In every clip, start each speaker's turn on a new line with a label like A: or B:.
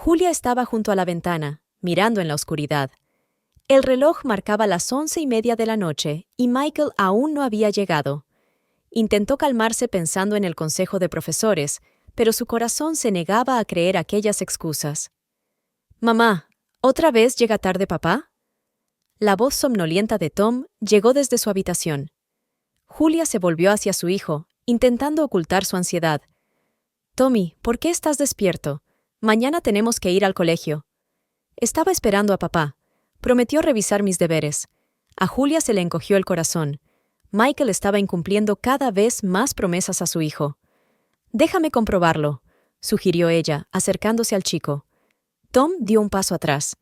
A: Julia estaba junto a la ventana, mirando en la oscuridad. El reloj marcaba las 11:30 de la noche y Michael aún no había llegado. Intentó calmarse pensando en el consejo de profesores, pero su corazón se negaba a creer aquellas excusas. «Mamá, ¿otra vez llega tarde papá?» La voz somnolienta de Tom llegó desde su habitación. Julia se volvió hacia su hijo, intentando ocultar su ansiedad. «Tommy, ¿por qué estás despierto? Mañana tenemos que ir al colegio». Estaba esperando a papá. Prometió revisar mis deberes. A Julia se le encogió el corazón. Michael estaba incumpliendo cada vez más promesas a su hijo. «Déjame comprobarlo», sugirió ella, acercándose al chico. Tom dio un paso atrás.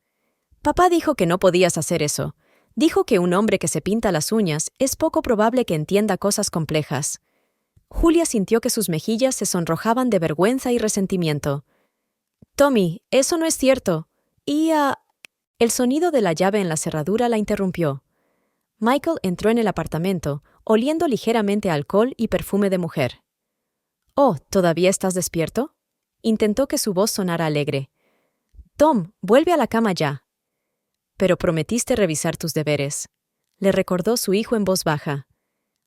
A: «Papá dijo que no podías hacer eso. Dijo que un hombre que se pinta las uñas es poco probable que entienda cosas complejas». Julia sintió que sus mejillas se sonrojaban de vergüenza y resentimiento. «Tommy, eso no es cierto. El sonido de la llave en la cerradura la interrumpió. Michael entró en el apartamento, oliendo ligeramente a alcohol y perfume de mujer. «Oh, ¿todavía estás despierto?» Intentó que su voz sonara alegre. «Tom, vuelve a la cama ya». «Pero prometiste revisar tus deberes», le recordó su hijo en voz baja.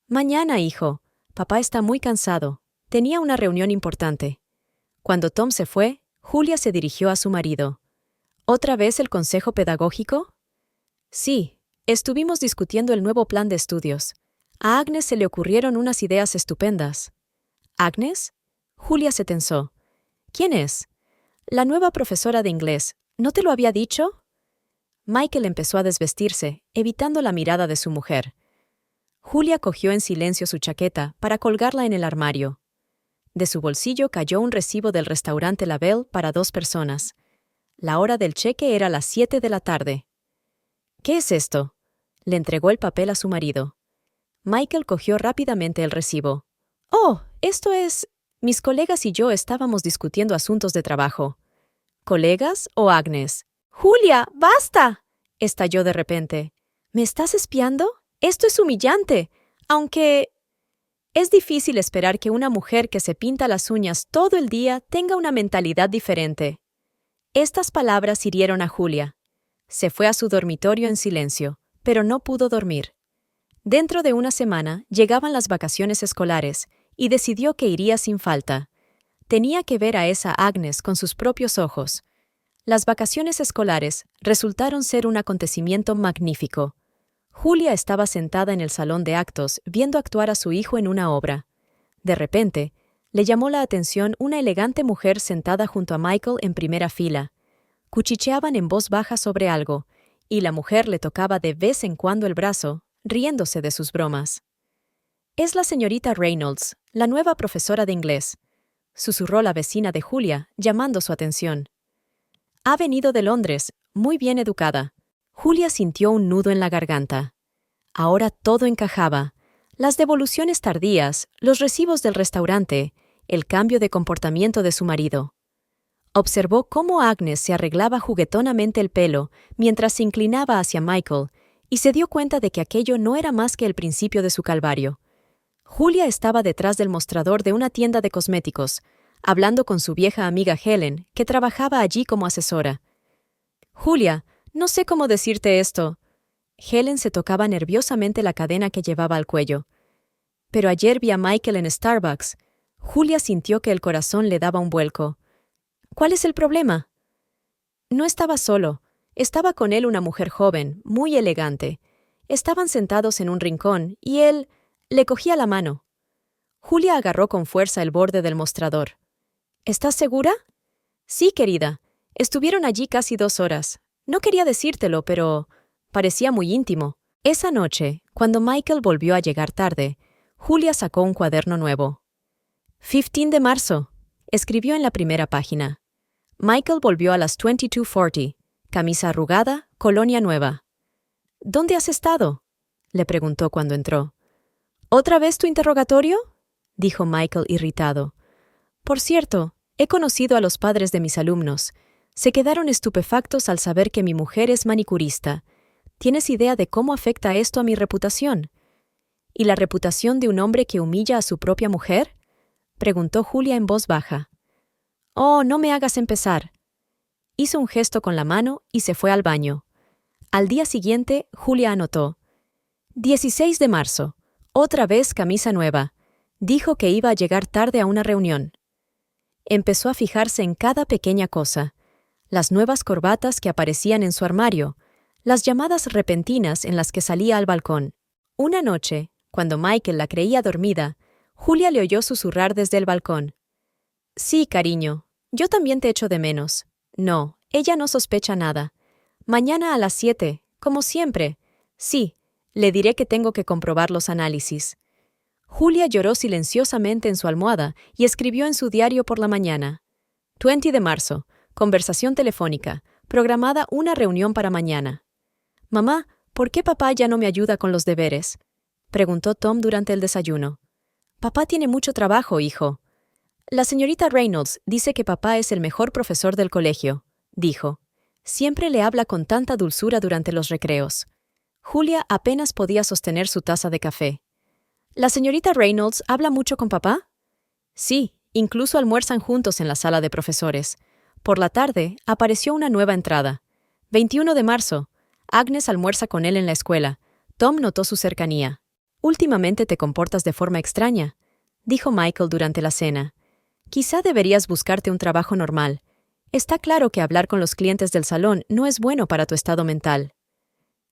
A: «Mañana, hijo. Papá está muy cansado. Tenía una reunión importante». Cuando Tom se fue, Julia se dirigió a su marido. «¿Otra vez el consejo pedagógico?» «Sí, estuvimos discutiendo el nuevo plan de estudios. A Agnes se le ocurrieron unas ideas estupendas». «¿Agnes?» Julia se tensó. «¿Quién es?» «La nueva profesora de inglés. ¿No te lo había dicho?» Michael empezó a desvestirse, evitando la mirada de su mujer. Julia cogió en silencio su chaqueta para colgarla en el armario. De su bolsillo cayó un recibo del restaurante La Belle para 2 personas. La hora del cheque era las 7 de la tarde. «¿Qué es esto?» Le entregó el papel a su marido. Michael cogió rápidamente el recibo. «Oh, esto es...» Mis colegas y yo estábamos discutiendo asuntos de trabajo. ¿Colegas o Agnes? «¡Julia, basta!», estalló de repente. «¿Me estás espiando? Esto es humillante. Aunque... es difícil esperar que una mujer que se pinta las uñas todo el día tenga una mentalidad diferente». Estas palabras hirieron a Julia. Se fue a su dormitorio en silencio, pero no pudo dormir. Dentro de una semana llegaban las vacaciones escolares y decidió que iría sin falta. Tenía que ver a esa Agnes con sus propios ojos. Las vacaciones escolares resultaron ser un acontecimiento magnífico. Julia estaba sentada en el salón de actos viendo actuar a su hijo en una obra. De repente, le llamó la atención una elegante mujer sentada junto a Michael en primera fila. Cuchicheaban en voz baja sobre algo, y la mujer le tocaba de vez en cuando el brazo, riéndose de sus bromas. «Es la señorita Reynolds, la nueva profesora de inglés», susurró la vecina de Julia, llamando su atención. «Ha venido de Londres, muy bien educada». Julia sintió un nudo en la garganta. Ahora todo encajaba. Las devoluciones tardías, los recibos del restaurante, el cambio de comportamiento de su marido. Observó cómo Agnes se arreglaba juguetonamente el pelo mientras se inclinaba hacia Michael y se dio cuenta de que aquello no era más que el principio de su calvario. Julia estaba detrás del mostrador de una tienda de cosméticos, hablando con su vieja amiga Helen, que trabajaba allí como asesora. «Julia, no sé cómo decirte esto». Helen se tocaba nerviosamente la cadena que llevaba al cuello. «Pero ayer vi a Michael en Starbucks». Julia sintió que el corazón le daba un vuelco. «¿Cuál es el problema?» No estaba solo. Estaba con él una mujer joven, muy elegante. Estaban sentados en un rincón y él le cogía la mano. Julia agarró con fuerza el borde del mostrador. «¿Estás segura?» «Sí, querida. Estuvieron allí casi 2 horas. No quería decírtelo, pero parecía muy íntimo». Esa noche, cuando Michael volvió a llegar tarde, Julia sacó un cuaderno nuevo. 15 de marzo, escribió en la primera página. Michael volvió a las 22:40, camisa arrugada, colonia nueva. «¿Dónde has estado?», le preguntó cuando entró. «¿Otra vez tu interrogatorio?», dijo Michael irritado. «Por cierto, he conocido a los padres de mis alumnos. Se quedaron estupefactos al saber que mi mujer es manicurista. ¿Tienes idea de cómo afecta esto a mi reputación?» «¿Y la reputación de un hombre que humilla a su propia mujer?», preguntó Julia en voz baja. «Oh, no me hagas empezar». hizo un gesto con la mano y se fue al baño. Al día siguiente, Julia anotó: 16 de marzo. Otra vez camisa nueva. Dijo que iba a llegar tarde a una reunión. Empezó a fijarse en cada pequeña cosa: las nuevas corbatas que aparecían en su armario, las llamadas repentinas en las que salía al balcón. Una noche, cuando Michael la creía dormida, Julia le oyó susurrar desde el balcón: «Sí, cariño, yo también te echo de menos». No, ella no sospecha nada. Mañana a las 7, como siempre. Sí, le diré que tengo que comprobar los análisis. Julia lloró silenciosamente en su almohada y escribió en su diario por la mañana: 20 de marzo, conversación telefónica, programada una reunión para mañana. «Mamá, ¿por qué papá ya no me ayuda con los deberes?», preguntó Tom durante el desayuno. «Papá tiene mucho trabajo, hijo». «La señorita Reynolds dice que papá es el mejor profesor del colegio», dijo. «Siempre le habla con tanta dulzura durante los recreos». Julia apenas podía sostener su taza de café. «¿La señorita Reynolds habla mucho con papá?». «Sí, incluso almuerzan juntos en la sala de profesores». Por la tarde, apareció una nueva entrada. 21 de marzo. Agnes almuerza con él en la escuela. Tom notó su cercanía. «Últimamente te comportas de forma extraña», dijo Michael durante la cena. «Quizá deberías buscarte un trabajo normal. Está claro que hablar con los clientes del salón no es bueno para tu estado mental».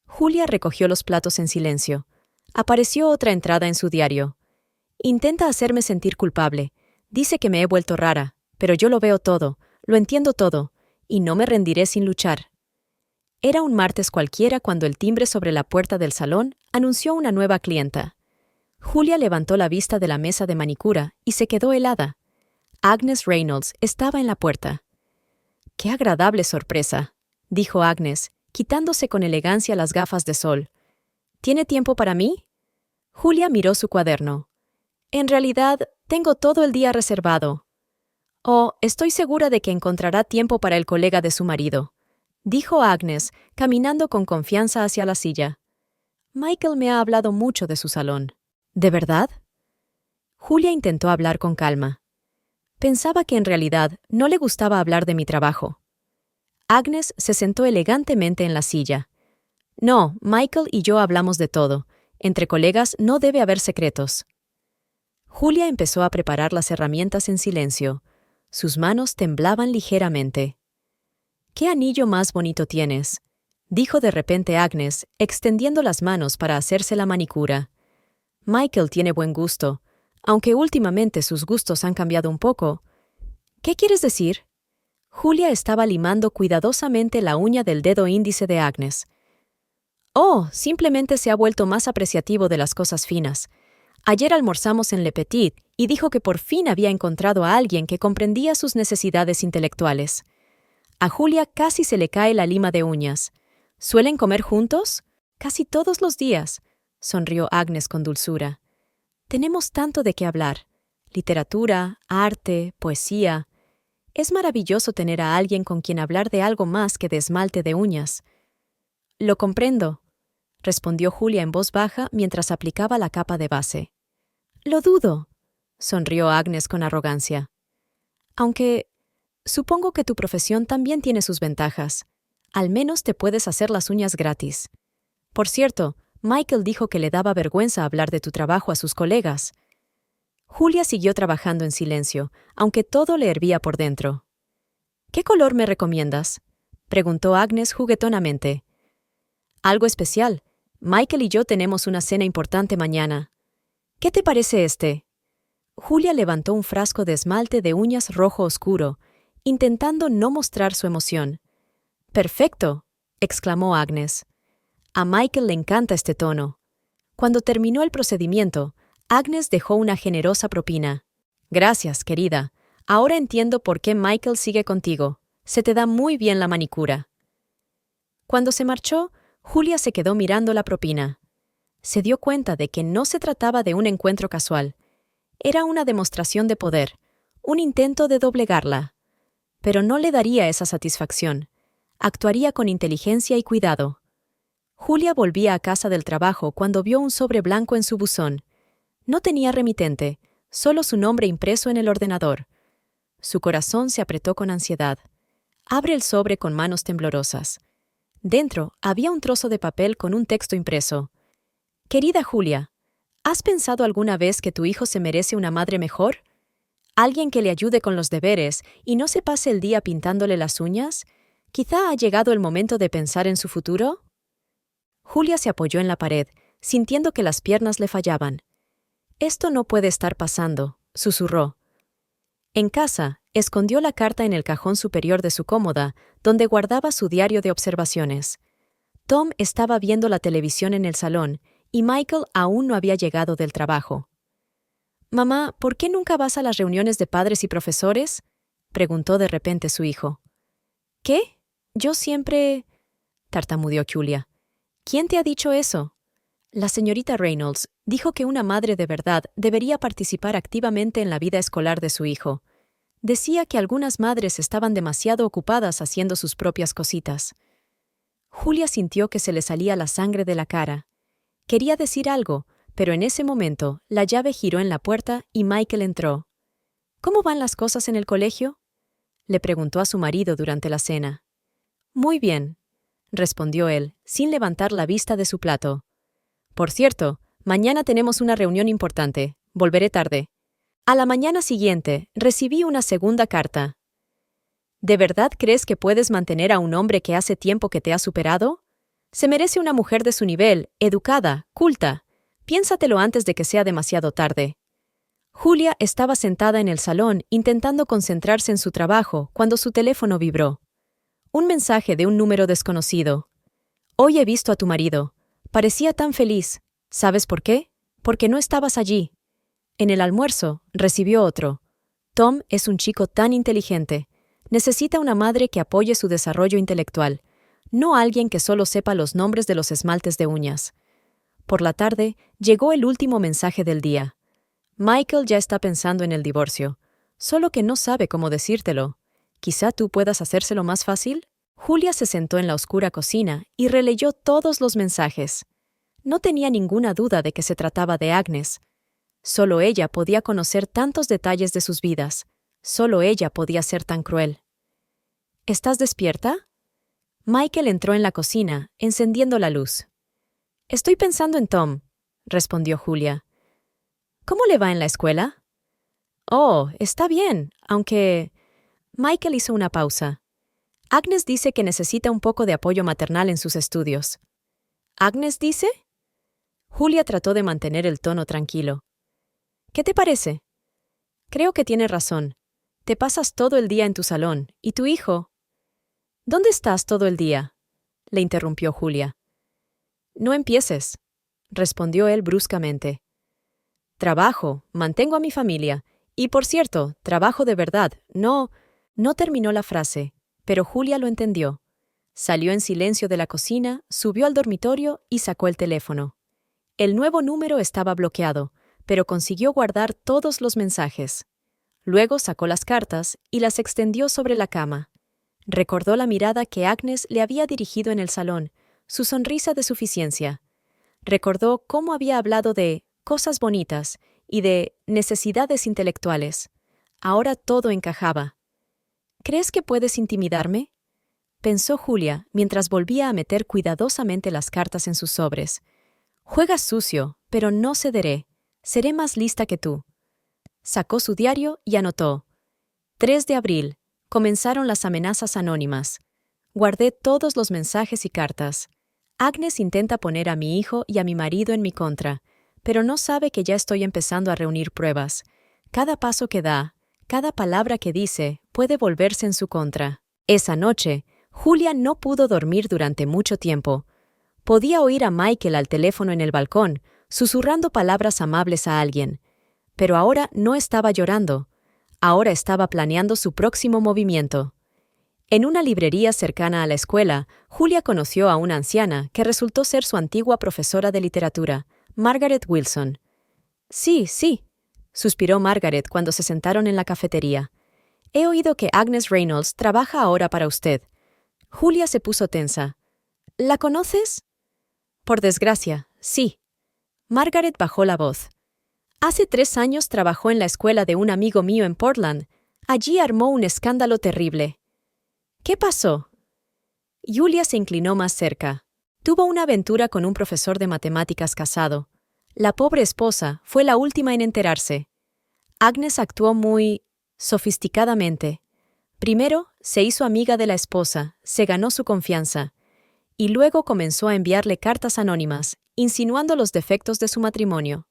A: Julia recogió los platos en silencio. Apareció otra entrada en su diario. «Intenta hacerme sentir culpable. Dice que me he vuelto rara, pero yo lo veo todo, lo entiendo todo, y no me rendiré sin luchar». Era un martes cualquiera cuando el timbre sobre la puerta del salón anunció una nueva clienta. Julia levantó la vista de la mesa de manicura y se quedó helada. Agnes Reynolds estaba en la puerta. «Qué agradable sorpresa», dijo Agnes, quitándose con elegancia las gafas de sol. «¿Tiene tiempo para mí?». Julia miró su cuaderno. «En realidad, tengo todo el día reservado». «Oh, estoy segura de que encontrará tiempo para el colega de su marido», dijo Agnes, caminando con confianza hacia la silla. «Michael me ha hablado mucho de su salón». «¿De verdad?». Julia intentó hablar con calma. «Pensaba que en realidad no le gustaba hablar de mi trabajo». Agnes se sentó elegantemente en la silla. «No, Michael y yo hablamos de todo. Entre colegas no debe haber secretos». Julia empezó a preparar las herramientas en silencio. Sus manos temblaban ligeramente. «¿Qué anillo más bonito tienes?», dijo de repente Agnes, extendiendo las manos para hacerse la manicura. «Michael tiene buen gusto, aunque últimamente sus gustos han cambiado un poco». «¿Qué quieres decir?». Julia estaba limando cuidadosamente la uña del dedo índice de Agnes. «Oh, simplemente se ha vuelto más apreciativo de las cosas finas. Ayer almorzamos en Le Petit y dijo que por fin había encontrado a alguien que comprendía sus necesidades intelectuales». A Julia casi se le cae la lima de uñas. «¿Suelen comer juntos?». «Casi todos los días», sonrió Agnes con dulzura. «Tenemos tanto de qué hablar. Literatura, arte, poesía. Es maravilloso tener a alguien con quien hablar de algo más que de esmalte de uñas». «Lo comprendo», respondió Julia en voz baja mientras aplicaba la capa de base. «Lo dudo», sonrió Agnes con arrogancia. «Aunque supongo que tu profesión también tiene sus ventajas. Al menos te puedes hacer las uñas gratis. Por cierto, Michael dijo que le daba vergüenza hablar de tu trabajo a sus colegas». Julia siguió trabajando en silencio, aunque todo le hervía por dentro. «¿Qué color me recomiendas?», preguntó Agnes juguetonamente. «Algo especial. Michael y yo tenemos una cena importante mañana. ¿Qué te parece este?». Julia levantó un frasco de esmalte de uñas rojo oscuro, intentando no mostrar su emoción. «Perfecto», exclamó Agnes. A Michael le encanta este tono. Cuando terminó el procedimiento, Agnes dejó una generosa propina. «Gracias, querida. Ahora entiendo por qué Michael sigue contigo. Se te da muy bien la manicura». Cuando se marchó, Julia se quedó mirando la propina. Se dio cuenta de que no se trataba de un encuentro casual. Era una demostración de poder, un intento de doblegarla. Pero no le daría esa satisfacción. Actuaría con inteligencia y cuidado. Julia volvía a casa del trabajo cuando vio un sobre blanco en su buzón. No tenía remitente, solo su nombre impreso en el ordenador. Su corazón se apretó con ansiedad. Abre el sobre con manos temblorosas. Dentro había un trozo de papel con un texto impreso. Querida Julia, ¿has pensado alguna vez que tu hijo se merece una madre mejor? ¿Alguien que le ayude con los deberes y no se pase el día pintándole las uñas? ¿Quizá ha llegado el momento de pensar en su futuro? Julia se apoyó en la pared, sintiendo que las piernas le fallaban. Esto no puede estar pasando, susurró. En casa, escondió la carta en el cajón superior de su cómoda, donde guardaba su diario de observaciones. Tom estaba viendo la televisión en el salón, y Michael aún no había llegado del trabajo. «Mamá, ¿por qué nunca vas a las reuniones de padres y profesores?», preguntó de repente su hijo. «¿Qué? Yo siempre…», tartamudeó Julia. «¿Quién te ha dicho eso?». La señorita Reynolds dijo que una madre de verdad debería participar activamente en la vida escolar de su hijo. Decía que algunas madres estaban demasiado ocupadas haciendo sus propias cositas. Julia sintió que se le salía la sangre de la cara. Quería decir algo, pero en ese momento la llave giró en la puerta y Michael entró. «¿Cómo van las cosas en el colegio?», le preguntó a su marido durante la cena. «Muy bien», respondió él, sin levantar la vista de su plato. «Por cierto, mañana tenemos una reunión importante. Volveré tarde». A la mañana siguiente, recibí una segunda carta. ¿De verdad crees que puedes mantener a un hombre que hace tiempo que te ha superado? Se merece una mujer de su nivel, educada, culta. Piénsatelo antes de que sea demasiado tarde. Julia estaba sentada en el salón intentando concentrarse en su trabajo cuando su teléfono vibró. Un mensaje de un número desconocido. «Hoy he visto a tu marido. Parecía tan feliz. ¿Sabes por qué? Porque no estabas allí». En el almuerzo, recibió otro. «Tom es un chico tan inteligente. Necesita una madre que apoye su desarrollo intelectual, no alguien que solo sepa los nombres de los esmaltes de uñas». Por la tarde, llegó el último mensaje del día. «Michael ya está pensando en el divorcio, solo que no sabe cómo decírtelo. ¿Quizá tú puedas hacérselo más fácil?». Julia se sentó en la oscura cocina y releyó todos los mensajes. No tenía ninguna duda de que se trataba de Agnes. Solo ella podía conocer tantos detalles de sus vidas. Solo ella podía ser tan cruel. «¿Estás despierta?». Michael entró en la cocina, encendiendo la luz. «Estoy pensando en Tom», respondió Julia. «¿Cómo le va en la escuela?». «Oh, está bien, aunque…». Michael hizo una pausa. «Agnes dice que necesita un poco de apoyo maternal en sus estudios». «¿Agnes dice?». Julia trató de mantener el tono tranquilo. «¿Qué te parece?». «Creo que tiene razón. Te pasas todo el día en tu salón, y tu hijo…». «¿Dónde estás todo el día?», le interrumpió Julia. «No empieces», respondió él bruscamente. «Trabajo, mantengo a mi familia. Y por cierto, trabajo de verdad, no…». No terminó la frase, pero Julia lo entendió. Salió en silencio de la cocina, subió al dormitorio y sacó el teléfono. El nuevo número estaba bloqueado, pero consiguió guardar todos los mensajes. Luego sacó las cartas y las extendió sobre la cama. Recordó la mirada que Agnes le había dirigido en el salón, su sonrisa de suficiencia. Recordó cómo había hablado de cosas bonitas y de necesidades intelectuales. Ahora todo encajaba. «¿Crees que puedes intimidarme?», pensó Julia mientras volvía a meter cuidadosamente las cartas en sus sobres. «Juegas sucio, pero no cederé. Seré más lista que tú». Sacó su diario y anotó. 3 de abril. Comenzaron las amenazas anónimas. Guardé todos los mensajes y cartas. Agnes intenta poner a mi hijo y a mi marido en mi contra, pero no sabe que ya estoy empezando a reunir pruebas. Cada paso que da, cada palabra que dice, puede volverse en su contra. Esa noche, Julia no pudo dormir durante mucho tiempo. Podía oír a Michael al teléfono en el balcón, susurrando palabras amables a alguien. Pero ahora no estaba llorando. Ahora estaba planeando su próximo movimiento. En una librería cercana a la escuela, Julia conoció a una anciana que resultó ser su antigua profesora de literatura, Margaret Wilson. «Sí, sí», suspiró Margaret cuando se sentaron en la cafetería. «He oído que Agnes Reynolds trabaja ahora para usted». Julia se puso tensa. «¿La conoces?». «Por desgracia, sí». Margaret bajó la voz. «Hace 3 años trabajó en la escuela de un amigo mío en Portland. Allí armó un escándalo terrible». ¿Qué pasó? Julia se inclinó más cerca. Tuvo una aventura con un profesor de matemáticas casado. La pobre esposa fue la última en enterarse. Agnes actuó muy sofisticadamente. Primero, se hizo amiga de la esposa, se ganó su confianza, y luego comenzó a enviarle cartas anónimas, insinuando los defectos de su matrimonio.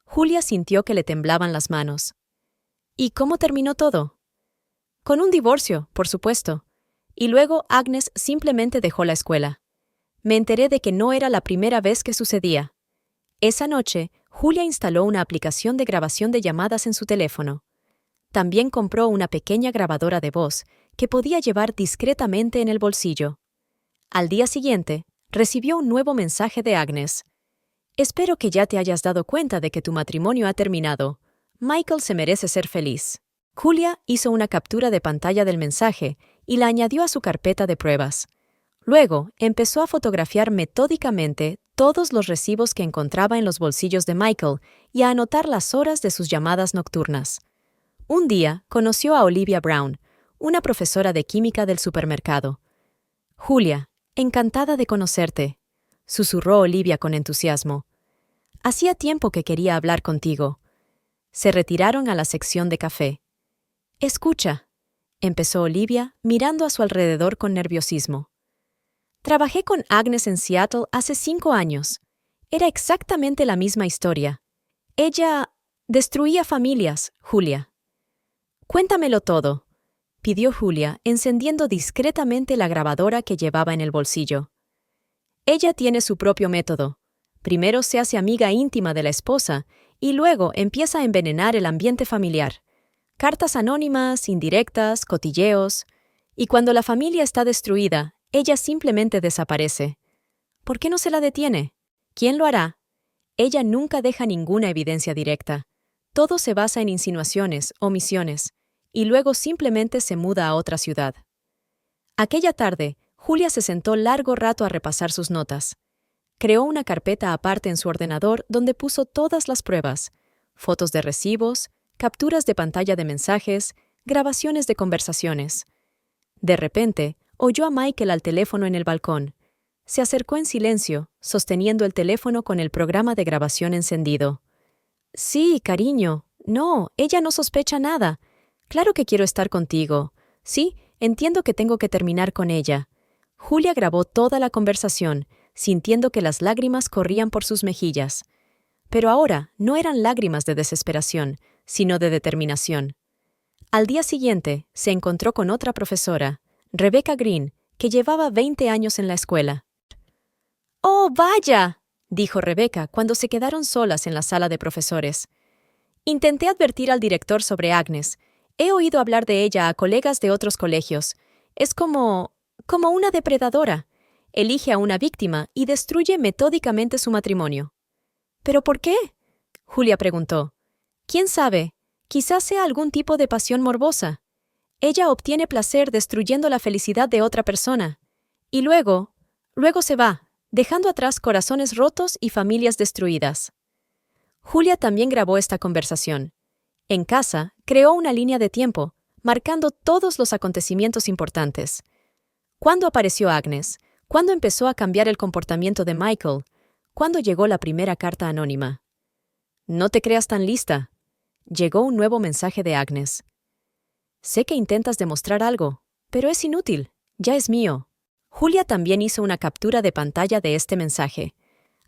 A: Julia sintió que le temblaban las manos. ¿Y cómo terminó todo? Con un divorcio, por supuesto. Y luego Agnes simplemente dejó la escuela. Me enteré de que no era la primera vez que sucedía. Esa noche, Julia instaló una aplicación de grabación de llamadas en su teléfono. También compró una pequeña grabadora de voz que podía llevar discretamente en el bolsillo. Al día siguiente, recibió un nuevo mensaje de Agnes. Espero que ya te hayas dado cuenta de que tu matrimonio ha terminado. Michael se merece ser feliz. Julia hizo una captura de pantalla del mensaje y la añadió a su carpeta de pruebas. Luego, empezó a fotografiar metódicamente todos los recibos que encontraba en los bolsillos de Michael y a anotar las horas de sus llamadas nocturnas. Un día, conoció a Olivia Brown, una profesora de química del supermercado. «Julia, encantada de conocerte», susurró Olivia con entusiasmo. «Hacía tiempo que quería hablar contigo». Se retiraron a la sección de café. «Escucha», empezó Olivia, mirando a su alrededor con nerviosismo. «Trabajé con Agnes en Seattle hace 5 años. Era exactamente la misma historia. Ella destruía familias, Julia». «Cuéntamelo todo», pidió Julia, encendiendo discretamente la grabadora que llevaba en el bolsillo. «Ella tiene su propio método. Primero se hace amiga íntima de la esposa y luego empieza a envenenar el ambiente familiar. Cartas anónimas, indirectas, cotilleos. Y cuando la familia está destruida, ella simplemente desaparece. ¿Por qué no se la detiene? ¿Quién lo hará? Ella nunca deja ninguna evidencia directa. Todo se basa en insinuaciones, omisiones, y luego simplemente se muda a otra ciudad». Aquella tarde, Julia se sentó largo rato a repasar sus notas. Creó una carpeta aparte en su ordenador donde puso todas las pruebas: fotos de recibos, capturas de pantalla de mensajes, grabaciones de conversaciones. De repente, oyó a Michael al teléfono en el balcón. Se acercó en silencio, sosteniendo el teléfono con el programa de grabación encendido. «Sí, cariño. No, ella no sospecha nada. Claro que quiero estar contigo. Sí, entiendo que tengo que terminar con ella». Julia grabó toda la conversación, sintiendo que las lágrimas corrían por sus mejillas. Pero ahora no eran lágrimas de desesperación, sino de determinación. Al día siguiente, se encontró con otra profesora, Rebecca Green, que llevaba 20 años en la escuela. «¡Oh, vaya!», dijo Rebecca cuando se quedaron solas en la sala de profesores. «Intenté advertir al director sobre Agnes. He oído hablar de ella a colegas de otros colegios. Es como una depredadora. Elige a una víctima y destruye metódicamente su matrimonio». «¿Pero por qué?», Julia preguntó. «¿Quién sabe? Quizás sea algún tipo de pasión morbosa. Ella obtiene placer destruyendo la felicidad de otra persona. Y luego se va, dejando atrás corazones rotos y familias destruidas». Julia también grabó esta conversación. En casa, creó una línea de tiempo, marcando todos los acontecimientos importantes. ¿Cuándo apareció Agnes? ¿Cuándo empezó a cambiar el comportamiento de Michael? ¿Cuándo llegó la primera carta anónima? «No te creas tan lista». Llegó un nuevo mensaje de Agnes. «Sé que intentas demostrar algo, pero es inútil. Ya es mío». Julia también hizo una captura de pantalla de este mensaje.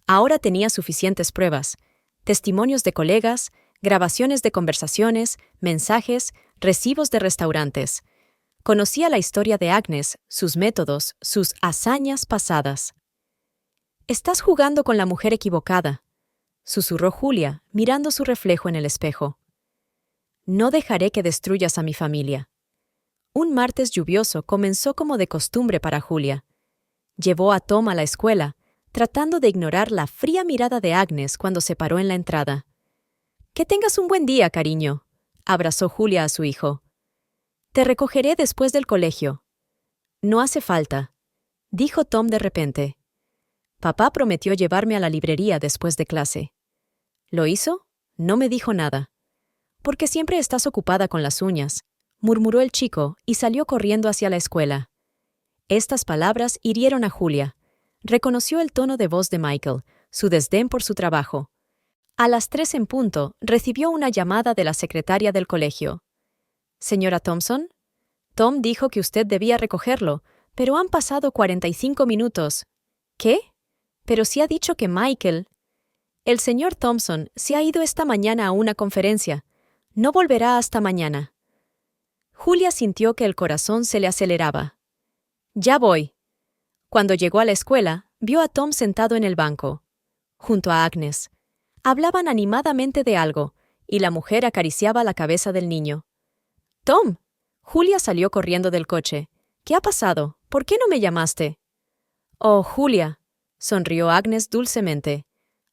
A: Ahora tenía suficientes pruebas: testimonios de colegas, grabaciones de conversaciones, mensajes, recibos de restaurantes. Conocía la historia de Agnes, sus métodos, sus hazañas pasadas. «Estás jugando con la mujer equivocada», susurró Julia, mirando su reflejo en el espejo. «No dejaré que destruyas a mi familia». Un martes lluvioso comenzó como de costumbre para Julia. Llevó a Tom a la escuela, tratando de ignorar la fría mirada de Agnes cuando se paró en la entrada. «Que tengas un buen día, cariño», abrazó Julia a su hijo. «Te recogeré después del colegio». «No hace falta», dijo Tom de repente. «Papá prometió llevarme a la librería después de clase». «¿Lo hizo?». «No me dijo nada». «Porque siempre estás ocupada con las uñas», murmuró el chico y salió corriendo hacia la escuela. Estas palabras hirieron a Julia. Reconoció el tono de voz de Michael, su desdén por su trabajo. A las 3 en punto, recibió una llamada de la secretaria del colegio. «Señora Thompson, Tom dijo que usted debía recogerlo, pero han pasado 45 minutos. ¿Qué? Pero sí ha dicho que Michael... El señor Thompson se ha ido esta mañana a una conferencia. No volverá hasta mañana». Julia sintió que el corazón se le aceleraba. «Ya voy». Cuando llegó a la escuela, vio a Tom sentado en el banco, junto a Agnes. Hablaban animadamente de algo, y la mujer acariciaba la cabeza del niño. «Tom». Julia salió corriendo del coche. «¿Qué ha pasado? ¿Por qué no me llamaste?» «Oh, Julia», sonrió Agnes dulcemente.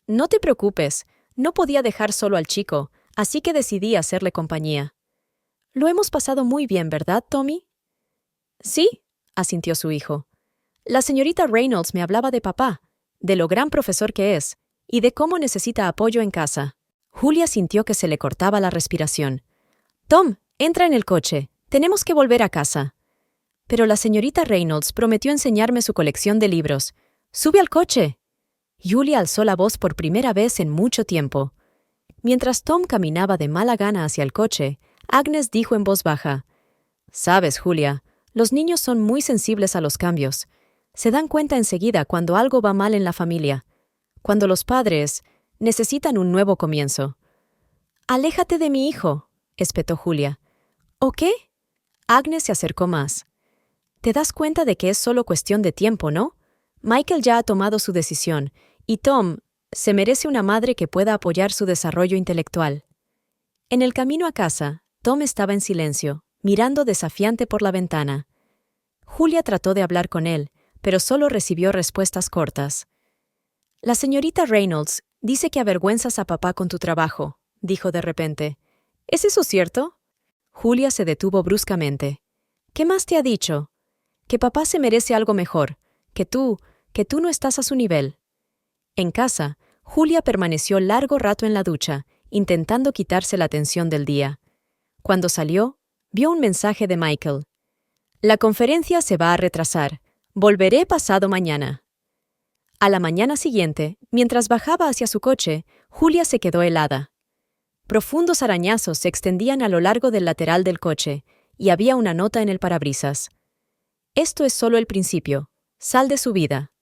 A: «No te preocupes, no podía dejar solo al chico, así que decidí hacerle compañía». «Lo hemos pasado muy bien, ¿verdad, Tommy?» «Sí», asintió su hijo. «La señorita Reynolds me hablaba de papá, de lo gran profesor que es, y de cómo necesita apoyo en casa». Julia sintió que se le cortaba la respiración. «Tom, entra en el coche. Tenemos que volver a casa». «Pero la señorita Reynolds prometió enseñarme su colección de libros. ¡Sube al coche!». Julia alzó la voz por primera vez en mucho tiempo. Mientras Tom caminaba de mala gana hacia el coche, Agnes dijo en voz baja: «Sabes, Julia, los niños son muy sensibles a los cambios. Se dan cuenta enseguida cuando algo va mal en la familia, cuando los padres necesitan un nuevo comienzo». «Aléjate de mi hijo», espetó Julia. «¿O qué?». Agnes se acercó más. «Te das cuenta de que es solo cuestión de tiempo, ¿no? Michael ya ha tomado su decisión, y Tom se merece una madre que pueda apoyar su desarrollo intelectual». En el camino a casa, Tom estaba en silencio, mirando desafiante por la ventana. Julia trató de hablar con él, pero solo recibió respuestas cortas. «La señorita Reynolds dice que avergüenzas a papá con tu trabajo», dijo de repente. «¿Es eso cierto?». Julia se detuvo bruscamente. «¿Qué más te ha dicho?». «Que papá se merece algo mejor, que tú no estás a su nivel». En casa, Julia permaneció largo rato en la ducha, intentando quitarse la tensión del día. Cuando salió, vio un mensaje de Michael. «La conferencia se va a retrasar. Volveré pasado mañana». A la mañana siguiente, mientras bajaba hacia su coche, Julia se quedó helada. Profundos arañazos se extendían a lo largo del lateral del coche, y había una nota en el parabrisas. «Esto es solo el principio. Sal de su vida».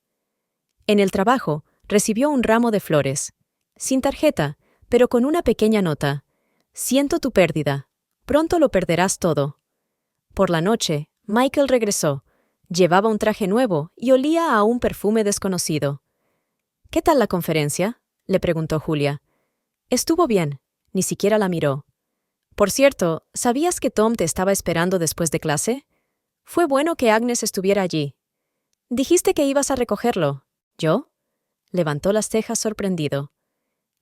A: En el trabajo, recibió un ramo de flores. Sin tarjeta, pero con una pequeña nota. «Siento tu pérdida. Pronto lo perderás todo». Por la noche, Michael regresó. Llevaba un traje nuevo y olía a un perfume desconocido. «¿Qué tal la conferencia?», le preguntó Julia. «Estuvo bien». Ni siquiera la miró. «Por cierto, ¿sabías que Tom te estaba esperando después de clase? Fue bueno que Agnes estuviera allí. Dijiste que ibas a recogerlo». «¿Yo?». Levantó las cejas sorprendido.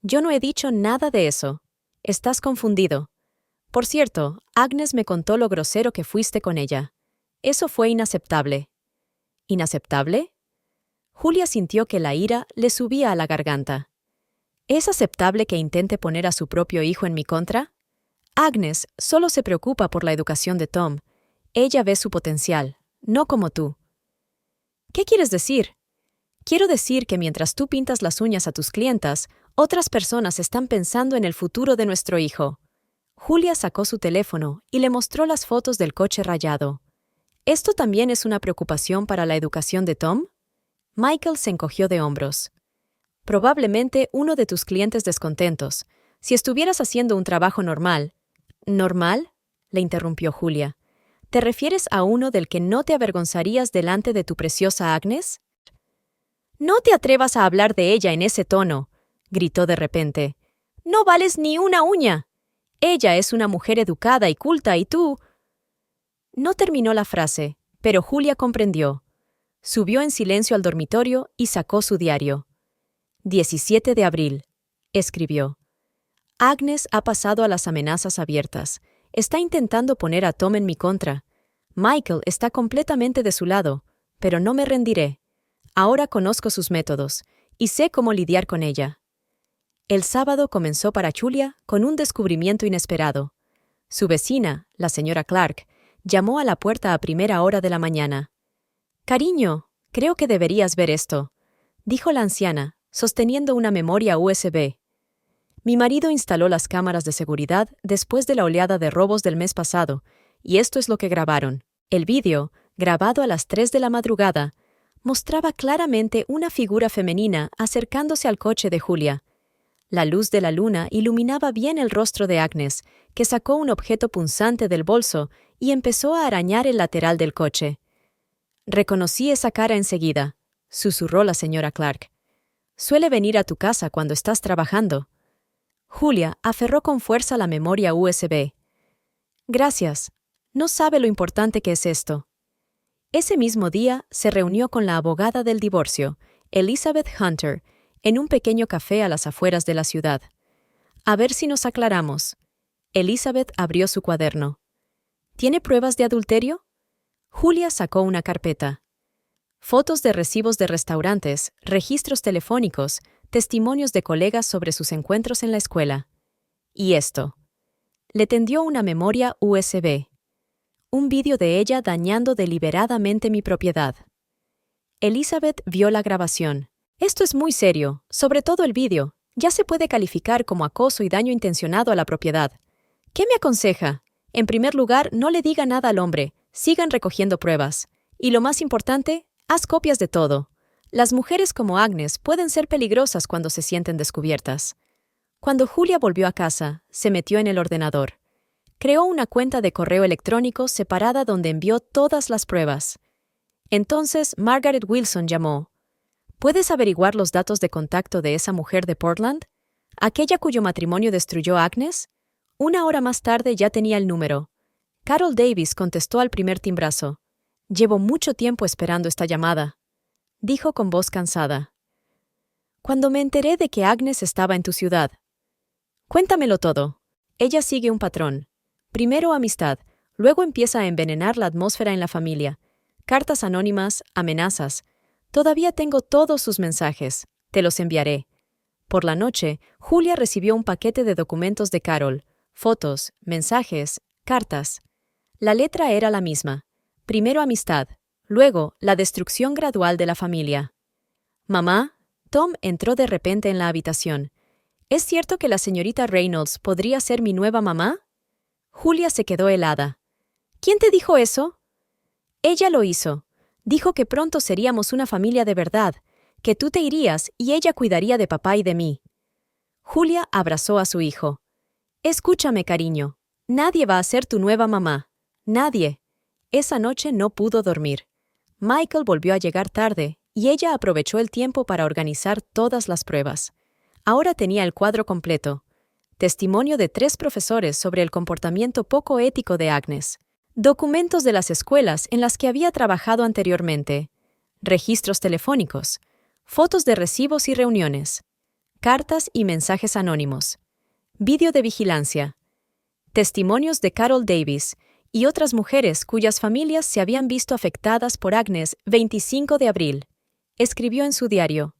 A: «Yo no he dicho nada de eso. Estás confundido. Por cierto, Agnes me contó lo grosero que fuiste con ella. Eso fue inaceptable». «¿Inaceptable?». Julia sintió que la ira le subía a la garganta. ¿Es aceptable que intente poner a su propio hijo en mi contra? Agnes solo se preocupa por la educación de Tom. Ella ve su potencial, no como tú. ¿Qué quieres decir? Quiero decir que mientras tú pintas las uñas a tus clientas, otras personas están pensando en el futuro de nuestro hijo. Julia sacó su teléfono y le mostró las fotos del coche rayado. ¿Esto también es una preocupación para la educación de Tom? Michael se encogió de hombros. Probablemente uno de tus clientes descontentos. Si estuvieras haciendo un trabajo normal. ¿Normal?, le interrumpió Julia. ¿Te refieres a uno del que no te avergonzarías delante de tu preciosa Agnes? «No te atrevas a hablar de ella en ese tono», gritó de repente. «No vales ni una uña. Ella es una mujer educada y culta y tú...». No terminó la frase, pero Julia comprendió. Subió en silencio al dormitorio y sacó su diario. 17 de abril, escribió. Agnes ha pasado a las amenazas abiertas. Está intentando poner a Tom en mi contra. Michael está completamente de su lado, pero no me rendiré. Ahora conozco sus métodos y sé cómo lidiar con ella. El sábado comenzó para Julia con un descubrimiento inesperado. Su vecina, la señora Clark, llamó a la puerta a primera hora de la mañana. Cariño, creo que deberías ver esto, dijo la anciana, sosteniendo una memoria USB. Mi marido instaló las cámaras de seguridad después de la oleada de robos del mes pasado, y esto es lo que grabaron. El vídeo, grabado a las 3 de la madrugada, mostraba claramente una figura femenina acercándose al coche de Julia. La luz de la luna iluminaba bien el rostro de Agnes, que sacó un objeto punzante del bolso y empezó a arañar el lateral del coche. Reconocí esa cara enseguida, susurró la señora Clark. Suele venir a tu casa cuando estás trabajando. Julia aferró con fuerza la memoria USB. Gracias. No sabe lo importante que es esto. Ese mismo día se reunió con la abogada del divorcio, Elizabeth Hunter, en un pequeño café a las afueras de la ciudad. A ver si nos aclaramos. Elizabeth abrió su cuaderno. ¿Tiene pruebas de adulterio? Julia sacó una carpeta. Fotos de recibos de restaurantes, registros telefónicos, testimonios de colegas sobre sus encuentros en la escuela. Y esto. Le tendió una memoria USB. Un vídeo de ella dañando deliberadamente mi propiedad. Elizabeth vio la grabación. Esto es muy serio, sobre todo el vídeo. Ya se puede calificar como acoso y daño intencionado a la propiedad. ¿Qué me aconseja? En primer lugar, no le diga nada al hombre. Sigan recogiendo pruebas. Y lo más importante, haz copias de todo. Las mujeres como Agnes pueden ser peligrosas cuando se sienten descubiertas. Cuando Julia volvió a casa, se metió en el ordenador. Creó una cuenta de correo electrónico separada donde envió todas las pruebas. Entonces Margaret Wilson llamó. ¿Puedes averiguar los datos de contacto de esa mujer de Portland? ¿Aquella cuyo matrimonio destruyó a Agnes? 1 hora más tarde ya tenía el número. Carol Davis contestó al primer timbrazo. Llevo mucho tiempo esperando esta llamada, dijo con voz cansada. Cuando me enteré de que Agnes estaba en tu ciudad. Cuéntamelo todo. Ella sigue un patrón. Primero amistad, luego empieza a envenenar la atmósfera en la familia. Cartas anónimas, amenazas. Todavía tengo todos sus mensajes. Te los enviaré. Por la noche, Julia recibió un paquete de documentos de Carol, fotos, mensajes, cartas. La letra era la misma. Primero amistad, luego la destrucción gradual de la familia. Mamá, Tom entró de repente en la habitación. ¿Es cierto que la señorita Reynolds podría ser mi nueva mamá? Julia se quedó helada. ¿Quién te dijo eso? Ella lo hizo. Dijo que pronto seríamos una familia de verdad, que tú te irías y ella cuidaría de papá y de mí. Julia abrazó a su hijo. Escúchame, cariño. Nadie va a ser tu nueva mamá. Nadie. Esa noche no pudo dormir. Michael volvió a llegar tarde y ella aprovechó el tiempo para organizar todas las pruebas. Ahora tenía el cuadro completo. Testimonio de 3 profesores sobre el comportamiento poco ético de Agnes. Documentos de las escuelas en las que había trabajado anteriormente. Registros telefónicos. Fotos de recibos y reuniones. Cartas y mensajes anónimos. Vídeo de vigilancia. Testimonios de Carol Davis y otras mujeres cuyas familias se habían visto afectadas por Agnes 25 de abril. Escribió en su diario.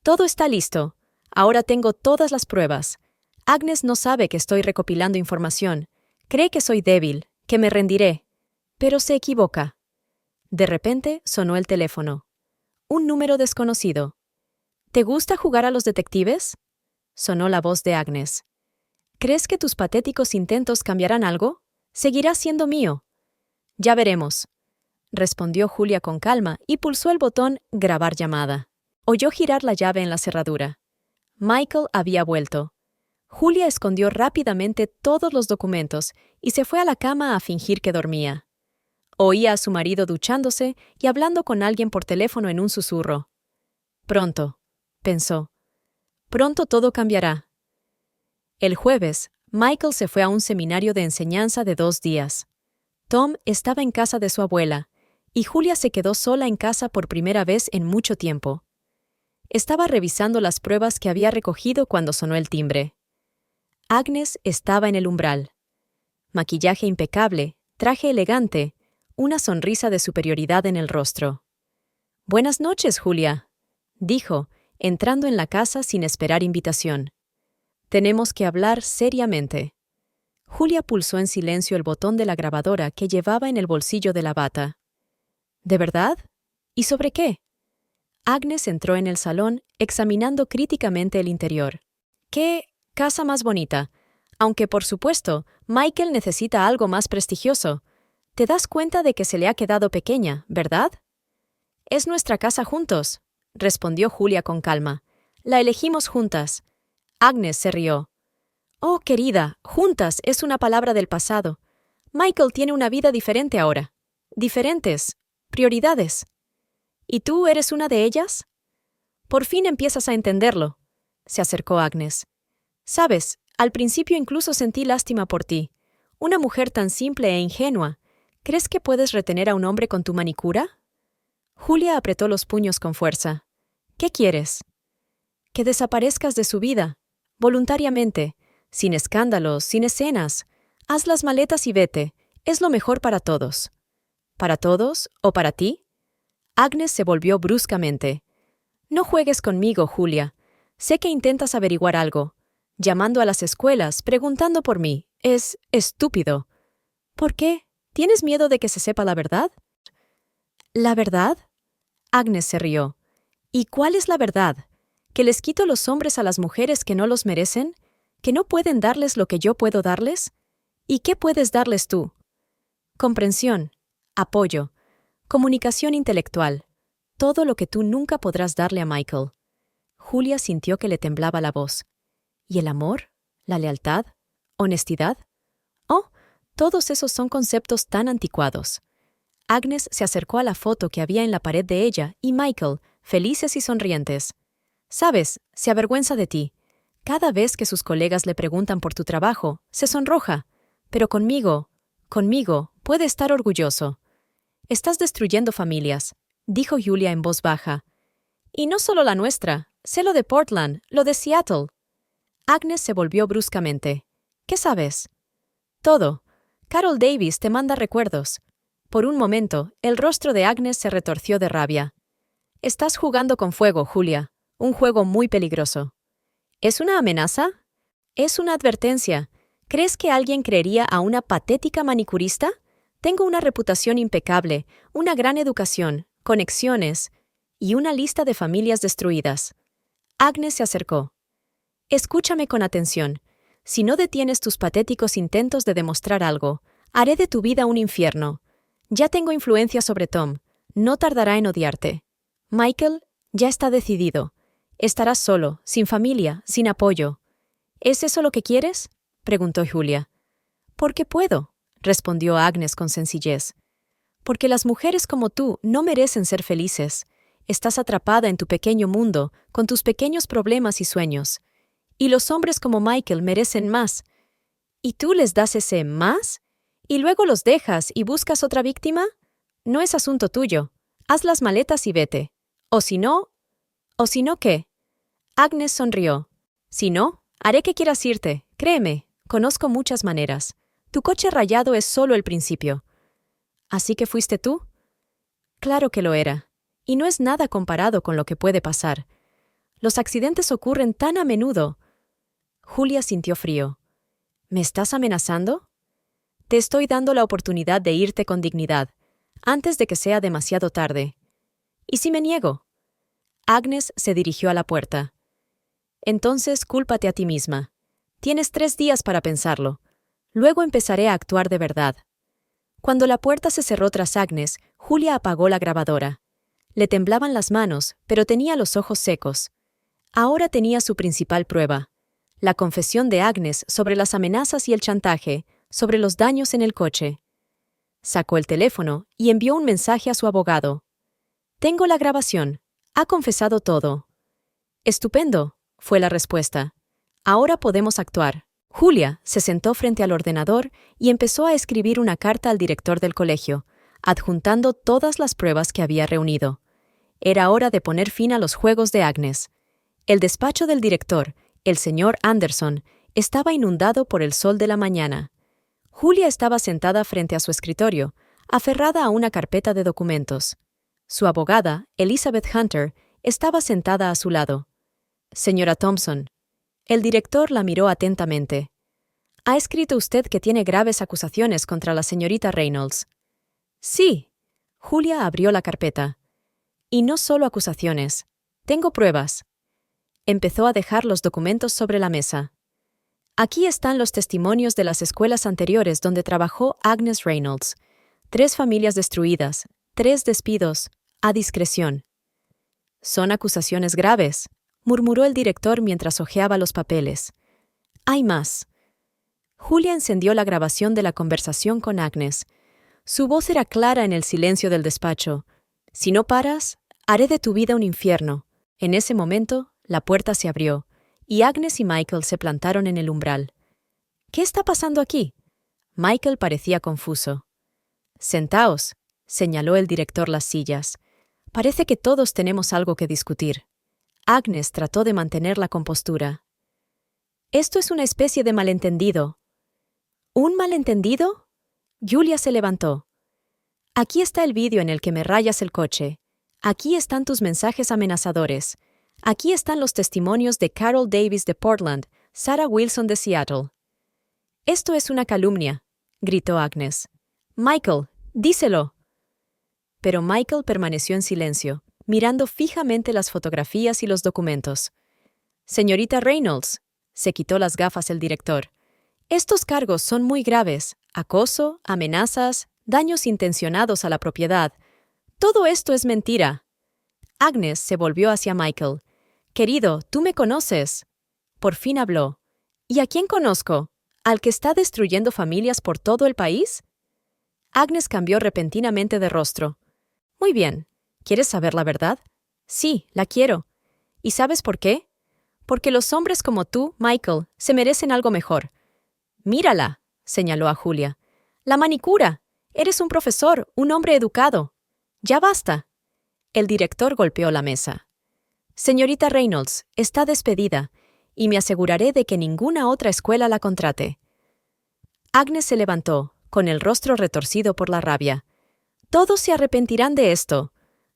A: Todo está listo. Ahora tengo todas las pruebas. Agnes no sabe que estoy recopilando información. Cree que soy débil, que me rendiré. Pero se equivoca. De repente sonó el teléfono. Un número desconocido. ¿Te gusta jugar a los detectives? Sonó la voz de Agnes. ¿Crees que tus patéticos intentos cambiarán algo? Seguirás siendo mío. Ya veremos, respondió Julia con calma y pulsó el botón Grabar llamada. Oyó girar la llave en la cerradura. Michael había vuelto. Julia escondió rápidamente todos los documentos y se fue a la cama a fingir que dormía. Oía a su marido duchándose y hablando con alguien por teléfono en un susurro. Pronto, pensó. Pronto todo cambiará. El jueves, Michael se fue a un seminario de enseñanza de 2 días. Tom estaba en casa de su abuela, y Julia se quedó sola en casa por primera vez en mucho tiempo. Estaba revisando las pruebas que había recogido cuando sonó el timbre. Agnes estaba en el umbral. Maquillaje impecable, traje elegante, una sonrisa de superioridad en el rostro. «Buenas noches, Julia», dijo, entrando en la casa sin esperar invitación. «Tenemos que hablar seriamente». Julia pulsó en silencio el botón de la grabadora que llevaba en el bolsillo de la bata. «¿De verdad?», ¿Y sobre qué? Agnes entró en el salón, examinando críticamente el interior. ¡Qué casa más bonita! Aunque, por supuesto, Michael necesita algo más prestigioso. Te das cuenta de que se le ha quedado pequeña, ¿verdad? Es nuestra casa juntos, respondió Julia con calma. La elegimos juntas. Agnes se rió. Oh, querida, juntas es una palabra del pasado. Michael tiene una vida diferente ahora. Diferentes. Prioridades. ¿Y tú eres una de ellas? Por fin empiezas a entenderlo. Se acercó Agnes. Sabes, al principio incluso sentí lástima por ti. Una mujer tan simple e ingenua. ¿Crees que puedes retener a un hombre con tu manicura? Julia apretó los puños con fuerza. ¿Qué quieres? Que desaparezcas de su vida, voluntariamente, sin escándalos, sin escenas. Haz las maletas y vete. Es lo mejor para todos. ¿Para todos o para ti? Agnes se volvió bruscamente. No juegues conmigo, Julia. Sé que intentas averiguar algo. Llamando a las escuelas, preguntando por mí. Es estúpido. ¿Por qué? ¿Tienes miedo de que se sepa la verdad? ¿La verdad? Agnes se rió. ¿Y cuál es la verdad? ¿Que les quito los hombres a las mujeres que no los merecen? ¿Que no pueden darles lo que yo puedo darles? ¿Y qué puedes darles tú? Comprensión, apoyo, comunicación intelectual, todo lo que tú nunca podrás darle a Michael. Julia sintió que le temblaba la voz. ¿Y el amor? ¿La lealtad? ¿Honestidad? Oh, todos esos son conceptos tan anticuados. Agnes se acercó a la foto que había en la pared de ella y Michael, felices y sonrientes. Sabes, se avergüenza de ti. Cada vez que sus colegas le preguntan por tu trabajo, se sonroja. Pero conmigo, puede estar orgulloso. Estás destruyendo familias, dijo Julia en voz baja. Y no solo la nuestra, sé lo de Portland, lo de Seattle. Agnes se volvió bruscamente. ¿Qué sabes? Todo. Carol Davis te manda recuerdos. Por un momento, el rostro de Agnes se retorció de rabia. Estás jugando con fuego, Julia. Un juego muy peligroso. ¿Es una amenaza? Es una advertencia. ¿Crees que alguien creería a una patética manicurista? Tengo una reputación impecable, una gran educación, conexiones y una lista de familias destruidas. Agnes se acercó. Escúchame con atención. Si no detienes tus patéticos intentos de demostrar algo, haré de tu vida un infierno. Ya tengo influencia sobre Tom. No tardará en odiarte. Michael, ya está decidido. Estarás solo, sin familia, sin apoyo. ¿Es eso lo que quieres? Preguntó Julia. Porque puedo, respondió Agnes con sencillez. Porque las mujeres como tú no merecen ser felices. Estás atrapada en tu pequeño mundo, con tus pequeños problemas y sueños. Y los hombres como Michael merecen más. ¿Y tú les das ese más? ¿Y luego los dejas y buscas otra víctima? No es asunto tuyo. Haz las maletas y vete. ¿O si no, qué? Agnes sonrió. Si no, haré que quieras irte. Créeme, conozco muchas maneras. Tu coche rayado es solo el principio. ¿Así que fuiste tú? Claro que lo era. Y no es nada comparado con lo que puede pasar. Los accidentes ocurren tan a menudo. Julia sintió frío. ¿Me estás amenazando? Te estoy dando la oportunidad de irte con dignidad, antes de que sea demasiado tarde. ¿Y si me niego? Agnes se dirigió a la puerta. Entonces cúlpate a ti misma. Tienes 3 días para pensarlo. Luego empezaré a actuar de verdad. Cuando la puerta se cerró tras Agnes, Julia apagó la grabadora. Le temblaban las manos, pero tenía los ojos secos. Ahora tenía su principal prueba. La confesión de Agnes sobre las amenazas y el chantaje, sobre los daños en el coche. Sacó el teléfono y envió un mensaje a su abogado. Tengo la grabación. Ha confesado todo. Estupendo, fue la respuesta. Ahora podemos actuar. Julia se sentó frente al ordenador y empezó a escribir una carta al director del colegio, adjuntando todas las pruebas que había reunido. Era hora de poner fin a los juegos de Agnes. El despacho del director, el señor Anderson, estaba inundado por el sol de la mañana. Julia estaba sentada frente a su escritorio, aferrada a una carpeta de documentos. Su abogada, Elizabeth Hunter, estaba sentada a su lado. Señora Thompson. El director la miró atentamente. ¿Ha escrito usted que tiene graves acusaciones contra la señorita Reynolds? Sí. Julia abrió la carpeta. Y no solo acusaciones. Tengo pruebas. Empezó a dejar los documentos sobre la mesa. Aquí están los testimonios de las escuelas anteriores donde trabajó Agnes Reynolds. 3 familias destruidas, 3 despidos, a discreción. Son acusaciones graves, murmuró el director mientras hojeaba los papeles. Hay más. Julia encendió la grabación de la conversación con Agnes. Su voz era clara en el silencio del despacho. Si no paras, haré de tu vida un infierno. En ese momento, la puerta se abrió, y Agnes y Michael se plantaron en el umbral. ¿Qué está pasando aquí? Michael parecía confuso. Sentaos, señaló el director las sillas. Parece que todos tenemos algo que discutir. Agnes trató de mantener la compostura. Esto es una especie de malentendido. ¿Un malentendido? Julia se levantó. Aquí está el vídeo en el que me rayas el coche. Aquí están tus mensajes amenazadores. Aquí están los testimonios de Carol Davis de Portland, Sarah Wilson de Seattle. Esto es una calumnia, gritó Agnes. Michael, díselo. Pero Michael permaneció en silencio, mirando fijamente las fotografías y los documentos. Señorita Reynolds, se quitó las gafas el director. Estos cargos son muy graves. Acoso, amenazas, daños intencionados a la propiedad. Todo esto es mentira. Agnes se volvió hacia Michael. Querido, tú me conoces. Por fin habló. ¿Y a quién conozco? ¿Al que está destruyendo familias por todo el país? Agnes cambió repentinamente de rostro. Muy bien. ¿Quieres saber la verdad? Sí, la quiero. ¿Y sabes por qué? Porque los hombres como tú, Michael, se merecen algo mejor. Mírala, señaló a Julia. La manicura. Eres un profesor, un hombre educado. Ya basta. El director golpeó la mesa. Señorita Reynolds, está despedida, y me aseguraré de que ninguna otra escuela la contrate. Agnes se levantó, con el rostro retorcido por la rabia. Todos se arrepentirán de esto.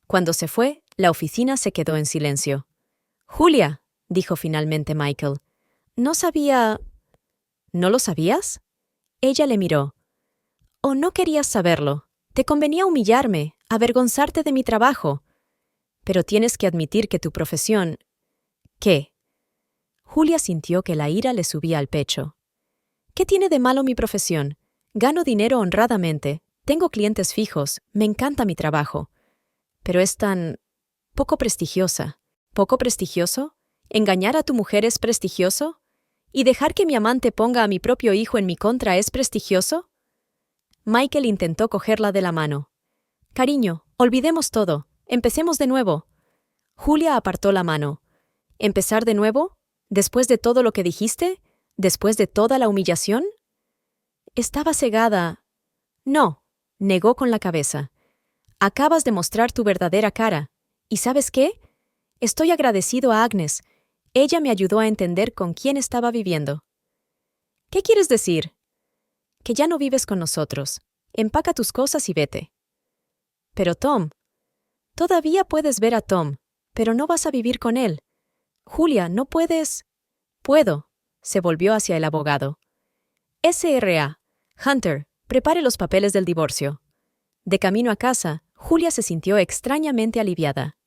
A: Cuando se fue, la oficina se quedó en silencio. Julia, dijo finalmente Michael. No sabía... ¿No lo sabías? Ella le miró. ¿O no querías saberlo? Te convenía humillarme, avergonzarte de mi trabajo. Pero tienes que admitir que tu profesión... ¿Qué? Julia sintió que la ira le subía al pecho. ¿Qué tiene de malo mi profesión? Gano dinero honradamente, tengo clientes fijos, me encanta mi trabajo. Pero es tan... poco prestigiosa. ¿Poco prestigioso? ¿Engañar a tu mujer es prestigioso? ¿Y dejar que mi amante ponga a mi propio hijo en mi contra es prestigioso? Michael intentó cogerla de la mano. Cariño, olvidemos todo. Empecemos de nuevo. Julia apartó la mano. ¿Empezar de nuevo? ¿Después de todo lo que dijiste? ¿Después de toda la humillación? Estaba cegada. No, negó con la cabeza. Acabas de mostrar tu verdadera cara. ¿Y sabes qué? Estoy agradecido a Agnes. Ella me ayudó a entender con quién estaba viviendo. ¿Qué quieres decir? Que ya no vives con nosotros. Empaca tus cosas y vete. Pero Tom... Todavía puedes ver a Tom, pero no vas a vivir con él. Julia, ¿no puedes? Puedo. Se volvió hacia el abogado. S.R.A. Hunter, prepare los papeles del divorcio. De camino a casa, Julia se sintió extrañamente aliviada.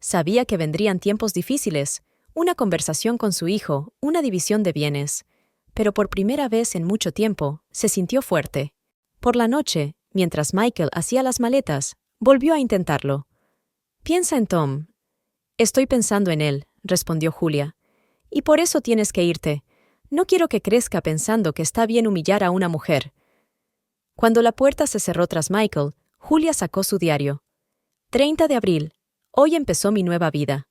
A: Sabía que vendrían tiempos difíciles, una conversación con su hijo, una división de bienes. Pero por primera vez en mucho tiempo, se sintió fuerte. Por la noche, mientras Michael hacía las maletas, volvió a intentarlo. Piensa en Tom. Estoy pensando en él, respondió Julia. Y por eso tienes que irte. No quiero que crezca pensando que está bien humillar a una mujer. Cuando la puerta se cerró tras Michael, Julia sacó su diario. 30 de abril. Hoy empezó mi nueva vida.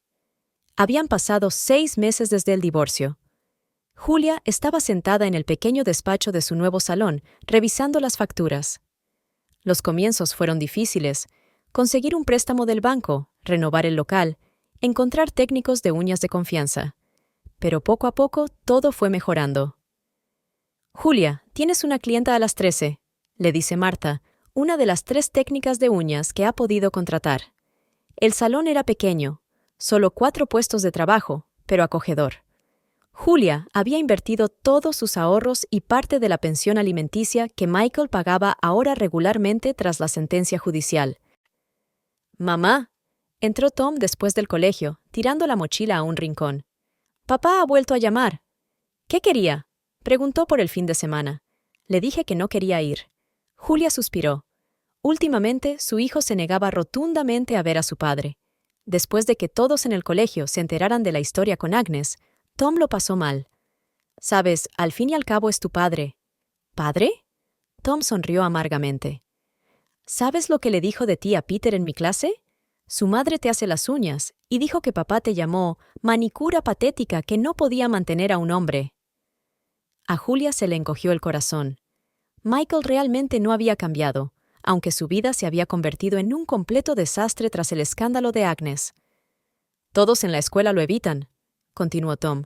A: Habían pasado 6 meses desde el divorcio. Julia estaba sentada en el pequeño despacho de su nuevo salón, revisando las facturas. Los comienzos fueron difíciles. Conseguir un préstamo del banco, renovar el local, encontrar técnicos de uñas de confianza. Pero poco a poco todo fue mejorando. Julia, tienes una clienta a las 13, le dice Marta, una de las 3 técnicas de uñas que ha podido contratar. El salón era pequeño, solo 4 puestos de trabajo, pero acogedor. Julia había invertido todos sus ahorros y parte de la pensión alimenticia que Michael pagaba ahora regularmente tras la sentencia judicial. «Mamá», Entró Tom después del colegio, tirando la mochila a un rincón. «Papá ha vuelto a llamar». «¿Qué quería?», preguntó por el fin de semana. Le dije que no quería ir. Julia suspiró. Últimamente, su hijo se negaba rotundamente a ver a su padre. Después de que todos en el colegio se enteraran de la historia con Agnes, Tom lo pasó mal. «Sabes, al fin y al cabo es tu padre». «¿Padre?». Tom sonrió amargamente. «¿Sabes lo que le dijo de ti a Peter en mi clase? Su madre te hace las uñas y dijo que papá te llamó manicura patética que no podía mantener a un hombre». A Julia se le encogió el corazón. Michael realmente no había cambiado, aunque su vida se había convertido en un completo desastre tras el escándalo de Agnes. «Todos en la escuela lo evitan», continuó Tom.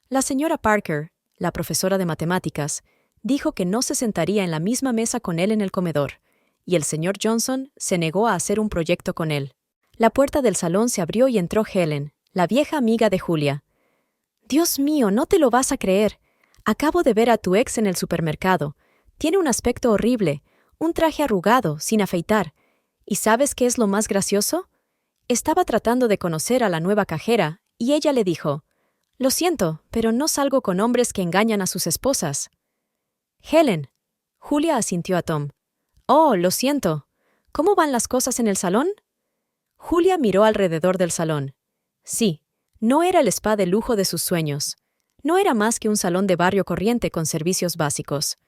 A: «La señora Parker, la profesora de matemáticas, dijo que no se sentaría en la misma mesa con él en el comedor, y el señor Johnson se negó a hacer un proyecto con él». La puerta del salón se abrió y entró Helen, la vieja amiga de Julia. «Dios mío, no te lo vas a creer. Acabo de ver a tu ex en el supermercado. Tiene un aspecto horrible, un traje arrugado, sin afeitar. ¿Y sabes qué es lo más gracioso? Estaba tratando de conocer a la nueva cajera, y ella le dijo, «Lo siento, pero no salgo con hombres que engañan a sus esposas». «Helen». Julia asintió a Tom. «Oh, lo siento. ¿Cómo van las cosas en el salón?» Julia miró alrededor del salón. Sí, no era el spa de lujo de sus sueños. No era más que un salón de barrio corriente con servicios básicos.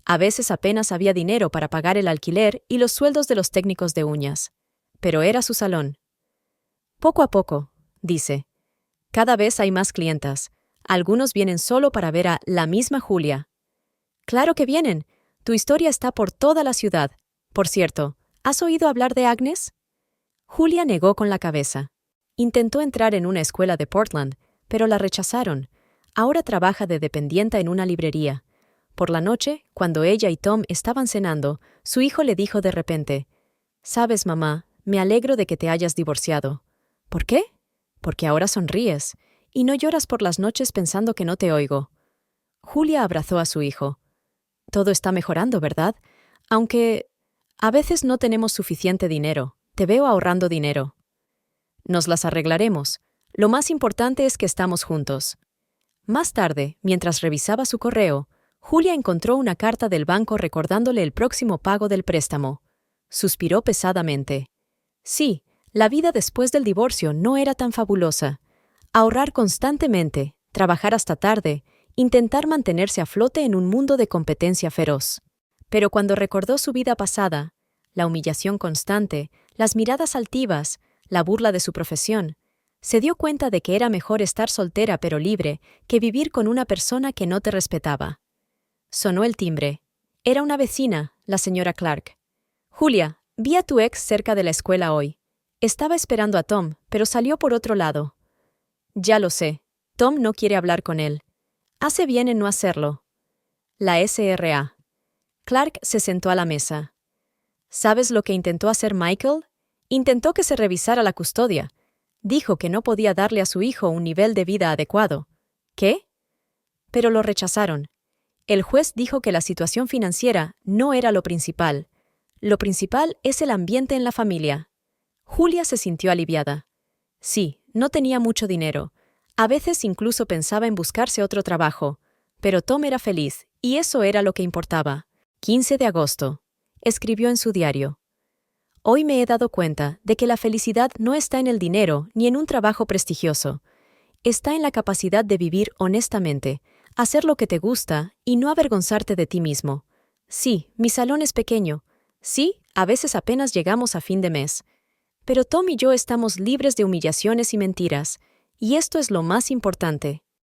A: A veces apenas había dinero para pagar el alquiler y los sueldos de los técnicos de uñas. Pero era su salón. «Poco a poco», dice. «Cada vez hay más clientas. Algunos vienen solo para ver a la misma Julia». «Claro que vienen. Tu historia está por toda la ciudad. Por cierto, ¿has oído hablar de Agnes?». Julia negó con la cabeza. Intentó entrar en una escuela de Portland, pero la rechazaron. Ahora trabaja de dependienta en una librería. Por la noche, cuando ella y Tom estaban cenando, su hijo le dijo de repente, «Sabes, mamá, me alegro de que te hayas divorciado». «¿Por qué?». «Porque ahora sonríes, y no lloras por las noches pensando que no te oigo». Julia abrazó a su hijo. «Todo está mejorando, ¿verdad? Aunque a veces no tenemos suficiente dinero. Te veo ahorrando dinero». «Nos las arreglaremos. Lo más importante es que estamos juntos». Más tarde, mientras revisaba su correo, Julia encontró una carta del banco recordándole el próximo pago del préstamo. Suspiró pesadamente. Sí, la vida después del divorcio no era tan fabulosa. Ahorrar constantemente, trabajar hasta tarde, intentar mantenerse a flote en un mundo de competencia feroz. Pero cuando recordó su vida pasada, la humillación constante, las miradas altivas, la burla de su profesión, se dio cuenta de que era mejor estar soltera pero libre que vivir con una persona que no te respetaba. Sonó el timbre. Era una vecina, la señora Clark. «Julia, vi a tu ex cerca de la escuela hoy. Estaba esperando a Tom, pero salió por otro lado». «Ya lo sé. Tom no quiere hablar con él. Hace bien en no hacerlo». La SRA. Clark se sentó a la mesa. «¿Sabes lo que intentó hacer Michael? Intentó que se revisara la custodia. Dijo que no podía darle a su hijo un nivel de vida adecuado». «¿Qué?». «Pero lo rechazaron. El juez dijo que la situación financiera no era lo principal. Lo principal es el ambiente en la familia». Julia se sintió aliviada. Sí, no tenía mucho dinero. A veces incluso pensaba en buscarse otro trabajo. Pero Tom era feliz, y eso era lo que importaba. 15 de agosto. Escribió en su diario. «Hoy me he dado cuenta de que la felicidad no está en el dinero ni en un trabajo prestigioso. Está en la capacidad de vivir honestamente, hacer lo que te gusta y no avergonzarte de ti mismo. Sí, mi salón es pequeño. Sí, a veces apenas llegamos a fin de mes. Pero Tom y yo estamos libres de humillaciones y mentiras, y esto es lo más importante».